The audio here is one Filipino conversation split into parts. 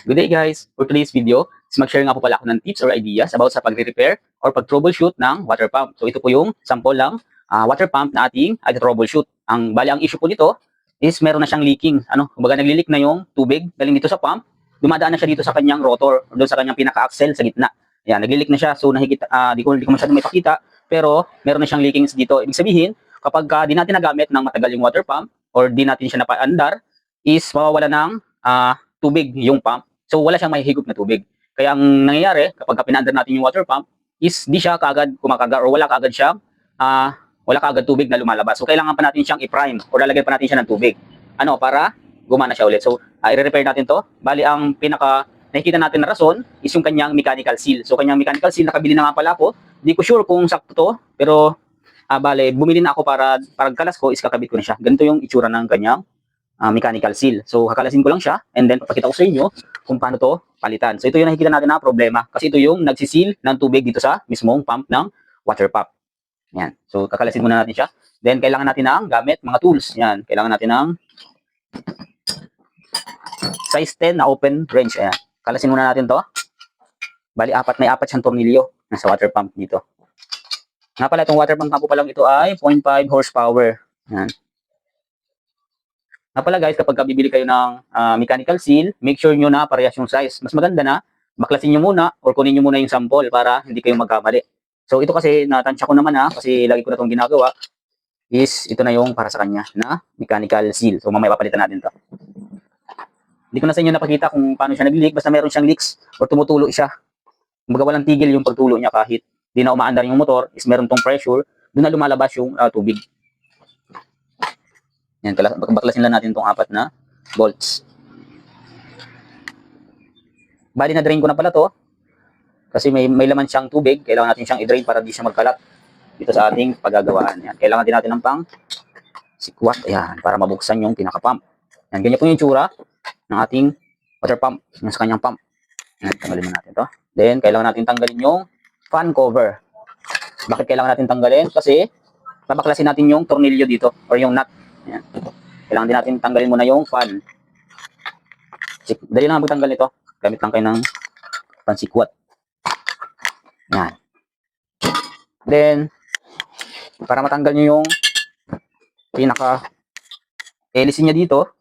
Good day guys! For today's video, mag-share nga po pala ako ng tips or ideas about sa pagre-repair or pag-troubleshoot ng water pump. So ito po yung sample ng water pump na ating troubleshoot. Ang issue po nito is meron na siyang leaking. Kumbaga nagli-leak na yung tubig galing dito sa pump, dumadaan na siya dito sa kanyang rotor, doon sa kanyang pinaka-axle sa gitna. Ayan, nagli-leak na siya. So nakikita, di ko masyadong may pakita, pero meron na siyang leakings dito. Ibig sabihin, kapag di natin nagamit ng matagal yung water pump or di natin siya napaandar, is mawawala ng tubig yung pump. So wala siyang mahihigop na tubig. Kaya ang nangyayari kapag pinaandar natin yung water pump is di siya kaagad kumakaga or wala kaagad siyang wala kaagad tubig na lumalabas. So kailangan pa natin siyang i-prime or lalagyan pa natin siya ng tubig. Para gumana siya ulit. So i-repair natin 'to. Bali ang pinaka nakikita natin na rason is yung kanyang mechanical seal. So kanyang mechanical seal nakabili na nga pala ako. Di ko sure kung sakto 'to, pero bale bumili na ako para kalas ko is kakabit ko na siya. Ganito yung itsura ng kanyang mechanical seal. So kakalasin ko lang siya and then papakita ko sa inyo kung paano to palitan. So ito yung nakikita natin na problema kasi ito yung nagsisil ng tubig dito sa mismong pump ng water pump. Yan. So kakalasin muna natin siya. Then kailangan natin ng gamit mga tools. Yan. Kailangan natin ng size 10 na open wrench. Ayan. Kalasin muna natin to. Bali may apat siyang tornilyo nasa water pump dito. Nga pala itong water pump nga po palang ito ay 0.5 horsepower. Yan. Nga pala guys, kapag bibili kayo ng mechanical seal, make sure nyo na parehas yung size. Mas maganda na, baklasin nyo muna or kunin nyo muna yung sample para hindi kayo magkamali. So ito kasi, natansya ko naman kasi lagi ko na itong ginagawa, is ito na yung para sa kanya na mechanical seal. So mamaya papalitan natin to. Hindi ko na sa inyo napakita kung paano siya nag-leak, basta meron siyang leaks or tumutulo siya. Kumbaga walang tigil yung pagtulo niya kahit di na umaandar yung motor, is meron tong pressure, doon na lumalabas yung tubig. Yan, baklasin lang natin itong apat na bolts. Bali na drain ko na pala to kasi may laman siyang tubig. Kailangan natin siyang i-drain para di siya magkalat dito sa ating paggagawaan. Yan. Kailangan din natin ng pang sikwat. Ayan, para mabuksan yung pinaka-pump. Yan, ganyan po yung tsura ng ating water pump. Yan sa kanyang pump. Yan, tanggalin mo natin to. Then, kailangan natin tanggalin yung fan cover. Bakit kailangan natin tanggalin? Kasi babaklasin natin yung tornilyo dito or yung nut. Ayan. Kailangan din natin tanggalin muna yung fan. Dali lang magtanggal nito. Gamit lang kayo ng pansikwat. Ayan. Then, para matanggal nyo yung pinaka hélice niya dito,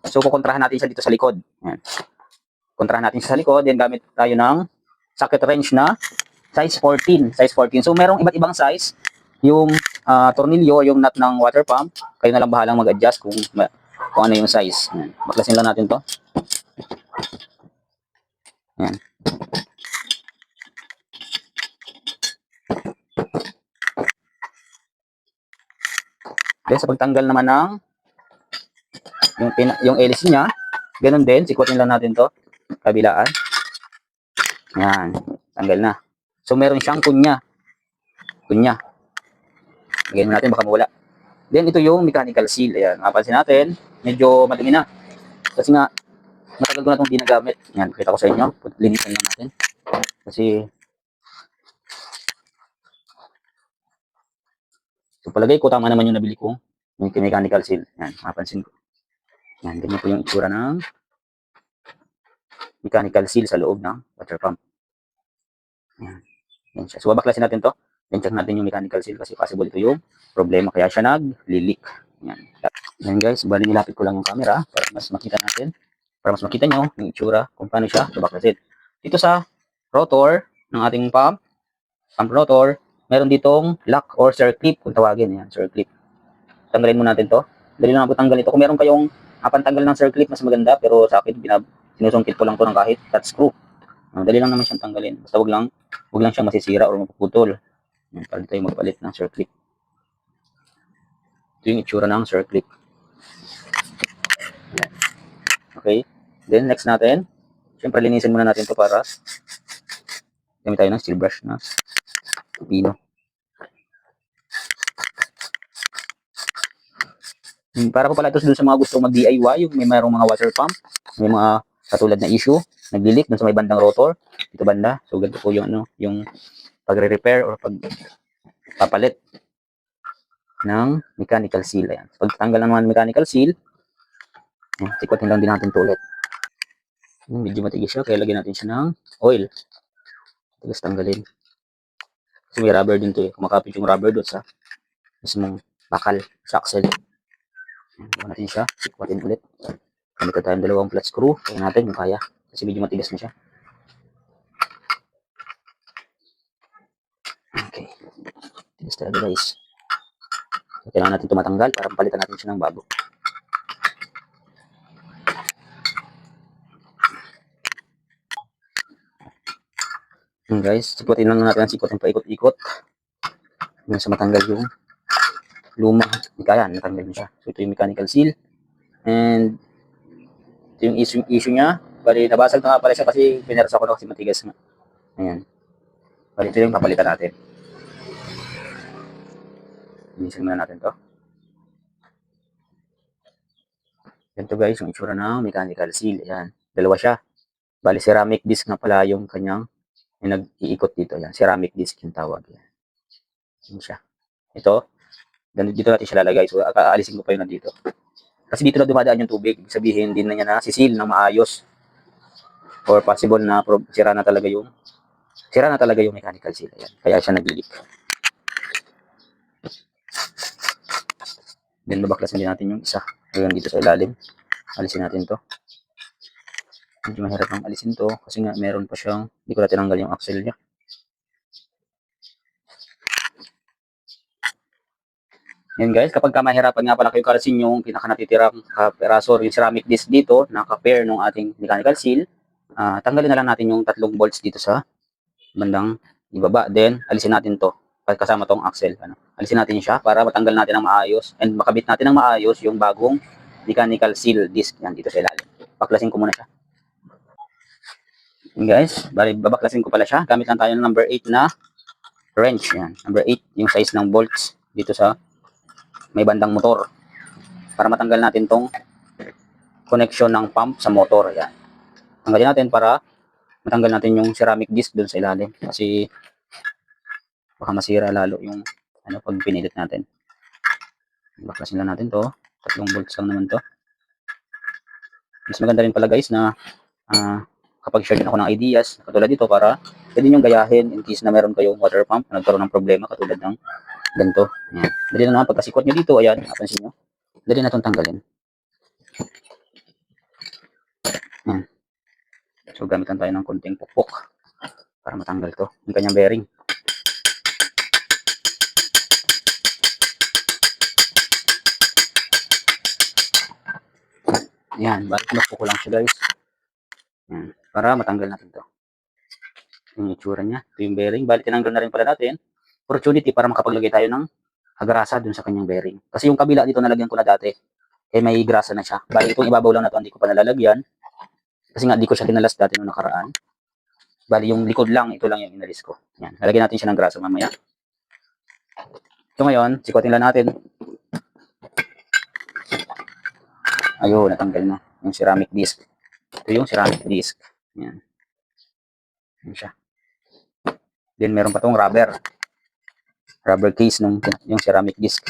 so kukontrahan natin siya dito sa likod. Ayan. Kontrahan natin siya sa likod. Then gamit tayo ng socket wrench na size 14. Size 14. So merong iba't ibang size. Yung tornilyo, yung nut ng water pump, kayo na lang bahalang mag-adjust kung ano yung size. Ayan. Baklasin lang natin to. Ayan. Then sa pagtanggal naman ng yung hélice niya, ganun din, sikwatin lang natin to, kabilaan. Ayan, tanggal na. So meron siyang kunya. Lagyan natin, baka mawala. Then ito yung mechanical seal. Ayan, mapansin natin, medyo madumi na. Kasi nga, matagal ko na itong ginagamit. Ayan, kita ko sa inyo. Linisan lang natin. Kasi, so palagay ko, tama naman yung nabili kong mechanical seal. Ayan, mapansin ko. Ayan, ganyan po yung itsura ng mechanical seal sa loob ng water pump. Ayan, yan siya. So, babaklasin natin to. Then check natin yung mechanical seal kasi possible ito yung problema kaya siya nag-leak. Yan guys, bali nilapit ko lang yung camera para mas makita natin. Para mas makita nyo yung itsura kung paano siya babaklasin. Dito sa rotor ng ating pump rotor, meron ditong lock or circlip kung tawagin. Yan, circlip. Tanggalin mo natin to. Dali lang po tanggal ito. Kung meron kayong pantanggal ng circlip, mas maganda. Pero sa akin, sinusungkit ko lang to ng kahit touch screw. Dali lang naman siyang tanggalin. Basta wag lang siyang masisira or mapuputol. Para tayo magpalit ng circlip. Ito yung itsura ng circlip. Okay. Then next natin, syempre linisin muna natin to para gamit tayo ng steel brush na pino. Para po pala ito dun sa mga gusto mag-DIY, yung may mayroong mga water pump, may mga katulad na issue, nagli-leak dun sa may bandang rotor, dito banda. So ganito po yung yung pagre-repair or pagpapalit ng mechanical seal. Ayan. Pag tanggal naman mechanical seal, sikwatin lang din natin ito ulit. Medyo matigas siya, kaya lagyan natin siya ng oil. Tigas tanggalin. Kasi may rubber din to eh. Kumakapit yung rubber doon sa mismong bakal sa axle. Bukan natin siya. Sikwatin ulit. Gamit tayong dalawang flat screw. Kaya natin yung kaya. Kasi medyo matigas na siya. Okay. Tigas talaga guys. So, kailangan natin tumatanggal para palitan natin siya ng bago. Guys, sikwatin lang natin ang sikwatin paikot-ikot. Hanggang sa matanggal yung luma. Kaya, natanggal na siya. So, ito yung mechanical seal. And ito yung issue niya. Bali, nabasag na nga pala siya kasi pinerasan ko na kasi matigas nga. Ayan. Bali, ito yung papalitan natin. Linisin muna natin to. Ganito guys, yung itsura ng mechanical seal. Ayan. Dalawa siya. Bali, ceramic disc na pala yung kanyang yung nag-iikot dito. Ayan. Ceramic disc yung tawag. Ayan. Ayan siya. Ito. Dito natin siya lalagay. So, aalisin ko pa yun nandito. Kasi dito na dumadaan yung tubig. Ibig sabihin, din na niya na sisil ng maayos. Or possible na sira na talaga yung mechanical seal. Ayan. Kaya siya nag-leak. Then, babaklasin din natin yung isa. Ayan, dito sa ilalim. Alisin natin to. Medyo mahirap ang alisin to kasi nga meron pa siyang, hindi ko na tinanggal yung axle niya. Yan guys, kapag mahirapan nga pala kayo karasin yung pinaka natitirang peraso or yung ceramic disc dito, naka-pair ng ating mechanical seal, tanggalin na lang natin yung 3 bolts dito sa bandang ibaba. Then, alisin natin to kasama tong axle. Alisin natin siya para matanggal natin ang maayos and makabit natin ng maayos yung bagong mechanical seal disc yan dito sa ilalim. Baklasin ko muna siya. Yan guys, bali babaklasin ko pala siya. Gamit lang tayo ng number 8 na wrench. Yan, number 8 yung size ng bolts dito sa may bandang motor para matanggal natin tong connection ng pump sa motor. Yan. Tanggalin natin para matanggal natin yung ceramic disc dun sa ilalim kasi baka masira lalo yung pag pinilit natin. Baklasin lang natin to. 3 bolts lang naman to. Mas maganda rin pala guys na kapag share din ako ng ideas katulad dito para pwede nyo gayahin in case na meron kayong water pump na nagkaroon ng problema katulad ng ganito. Ayan. Dali na naman pagkasikot nyo dito, ayan, napansin nyo. Dali na itong tanggalin. Ayan. So, gamitan tayo ng konting pukpok para matanggal to. Yung kanyang bearing. Ayan, balik pinukpok ko lang siya guys. Ayan. Para matanggal natin to. Yung itsura niya. Ito yung bearing. Balik tinanggal na rin pala natin. Opportunity para makapaglagay tayo ng grasa dun sa kanyang bearing. Kasi yung kabila dito nalagyan ko na dati. May grasa na siya. Bali itong ibabaw lang na to, hindi ko pa nalalagyan. Kasi nga di ko siya kinalas dati nung nakaraan. Bali yung likod lang, ito lang yung inalis ko. Yan, lalagyan natin siya ng grasa mamaya. So ngayon, sikotin lang natin. Ayun, natanggal na yung ceramic disc. Ito yung ceramic disc. Yan. Yan siya. Then meron pa tong rubber case nung yung ceramic disc.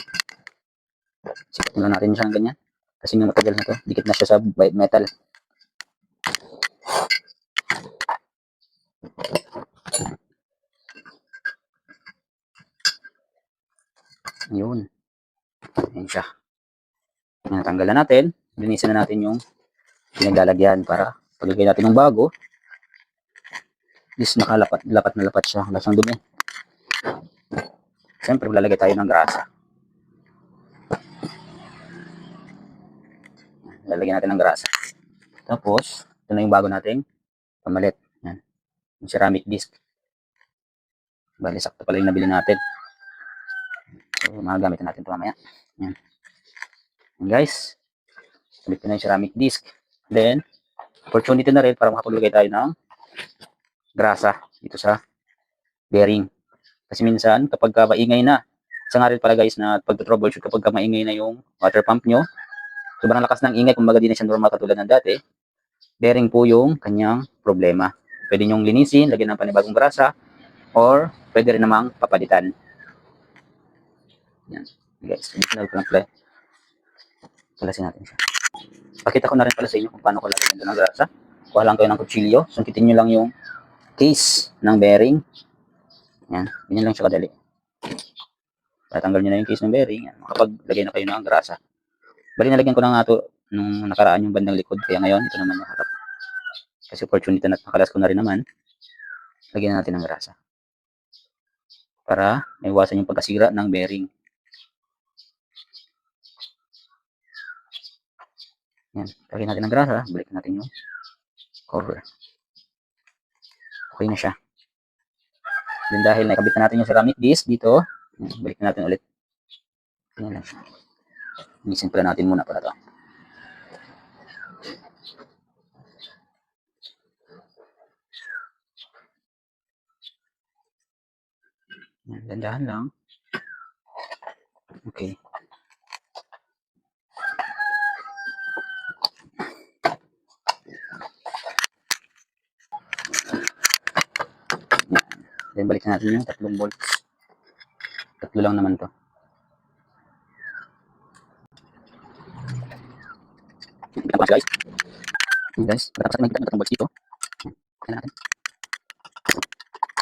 Sikotin lang natin siya ng ganyan. Kasi yung matagal na to, dikit na siya sa metal. Yun. Yan siya. Natanggal na natin. Linisin na natin yung pinaglalagyan para paglagay natin ng bago is nakalapat na lapat siya. Wala siyang dumi. Siyempre, lalagay tayo ng grasa. Lalagyan natin ng grasa. Tapos, ito na yung bago nating pamalit. Yan. Yung ceramic disc. Bali, sakto pala yung nabili natin. So, magagamitin natin ito mamaya. Yan. Yan guys. Sabit ko na yung ceramic disc. Then, opportunity na rin para makapaglagay tayo ng grasa dito sa bearing. Kasi minsan, kapag maingay na, isa nga rin pala guys na pag-troubleshoot kapag maingay na yung water pump nyo, sobrang lakas ng ingay, kumbaga di na siya normal katulad ng dati, bearing po yung kanyang problema. Pwede nyong linisin, lagyan ng panibagong grasa, or pwede rin namang papalitan. Yan. Guys, palasin natin siya. Pakita ko na rin pala sa inyo kung paano ko lagyan ng grasa. kuha lang kayo ng kutsilyo, sungkitin nyo lang yung case ng bearing. Yan, ganyan lang siya kadali. Tatanggal nyo na yung case ng bearing, yan, makapaglagay na kayo ng grasa. Bali nalagyan ko na nga ito nung nakaraan yung bandang likod, kaya ngayon ito naman yung harap. Kasi opportunity na nakalas ko na rin naman, lagyan na natin ng grasa. Para maiwasan yung pagkasira ng bearing. Yan, lagyan natin ng grasa, balik natin yung cover. Okay na siya. Then dahil nakabit na natin yung ceramic disc dito, balik natin ulit. Ganyan lang siya. Inisin pala natin muna para ito. Yan, dandahan lang. Okay. Then balik natin yung 3 bolts. 3 lang naman to. Guys. Guys, pagkatapos natin makikita yung 3 bolts dito. Kaya natin.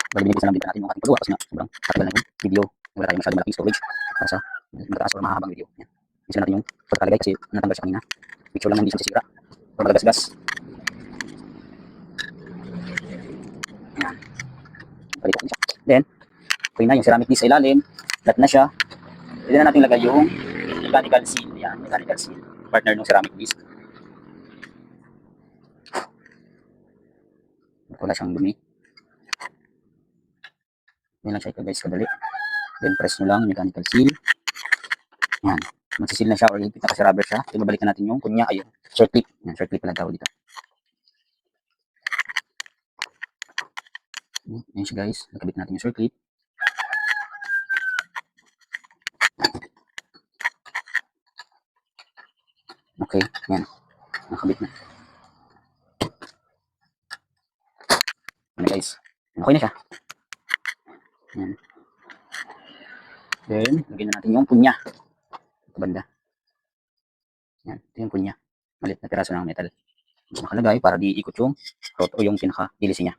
Bali binibigyan natin yung ating pagawa kasi nga sobrang katagal na yung video. Wala tayong masyadong malaking storage para sa mataas o mahabang video. Yan. Isa natin yung pagkakalagay kasi natanggal siya kanina. Picture lang hindi siya sisira. O malagasgas. Yan. Balik natin siya. Then, okay na yung ceramic disc sa ilalim. Flat na siya. Pwede na natin lagay yung mechanical seal. Yan, mechanical seal. Partner ng ceramic disc. Wala siyang dumi. Yan lang siya guys, kadali. Then press nyo lang yung mechanical seal. Yan. Magsisil na siya or higpit na kasi rubber siya. Then babalikan natin yung kunya ay yung short clip. Yan, short clip pala tawag dito. Yan siya guys. Nakabit natin yung short clip. Okay, yan. Nakabit na. Yan guys. Okay na siya. Yan. Then, lagyan na natin yung punya. Ito banda. Yan, ito yung punya. Malit na piraso ng metal. Nakalagay para di ikot yung rot o yung pinaka-hilisi niya.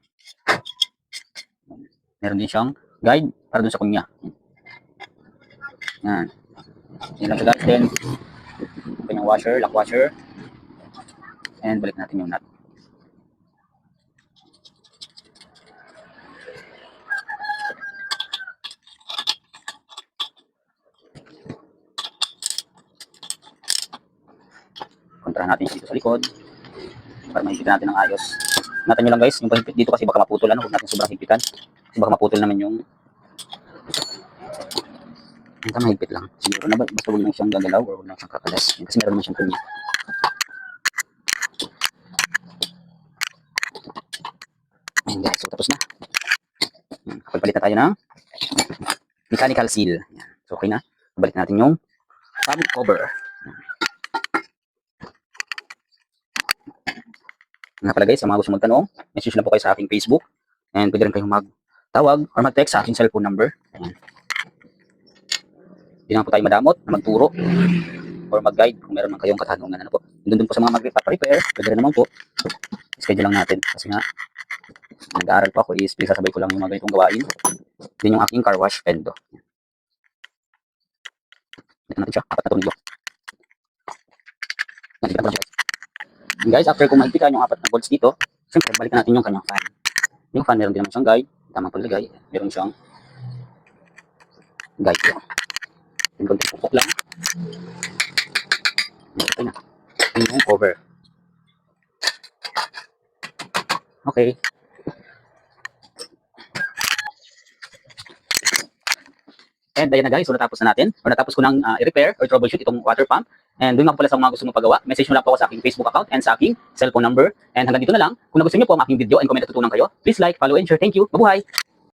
Meron din siyang guide para dun sa kunya. Yan. Yan lang siya guys. Then, yung washer, lock washer. And balik natin yung nut. Kontrahan natin dito sa likod para mahigpitan natin ng ayos. Ingatan nyo lang guys, yung pahigpit dito kasi baka maputol. Huwag natin sobrang higpitan kasi baka maputol naman yung mahigpit lang. Siguro na basta huwag lang siyang gagalaw or huwag lang siyang kakalas. Kasi meron naman siyang kunya. Ayan guys, so tapos na. Kapagpalit na tayo ng mechanical seal. So okay na. Balik natin yung pump cover. Nga pala guys, sa mga gusto magtanong, message lang po kayo sa aking Facebook. And pwede rin kayong magtawag or mag-text sa aking cellphone number. Ayan. Hindi naman po tayo madamot na magturo or mag-guide kung meron man kayong katanungan. Ano po. Doon po sa mga mag-repair, pwede rin naman po. Schedule lang natin. Kasi nga, nag-aaral pa ako is sasabay ko lang yung mga ganitong gawain. Din yung aking car wash fendo. Ito natin siya, 4 na tornilyo. Guys, after kung mahigpitan yung 4 na bolts dito, siyempre balikan natin yung kanyang fan. Yung fan meron din naman siyang guide, tamang paglagay, meron siyang guide yan. Yung konti pupok lang. Okay na. Yung cover. Okay. And ayan na guys, so natapos na natin, or natapos ko nang i-repair or troubleshoot itong water pump. And doon nga pala sa mga gusto mong pagawa, message mo lang po ako sa aking Facebook account and sa aking cellphone number. And hanggang dito na lang. Kung nagustuhan niyo po ang aking video and kung may natutunan kayo, please like, follow, and share. Thank you. Mabuhay!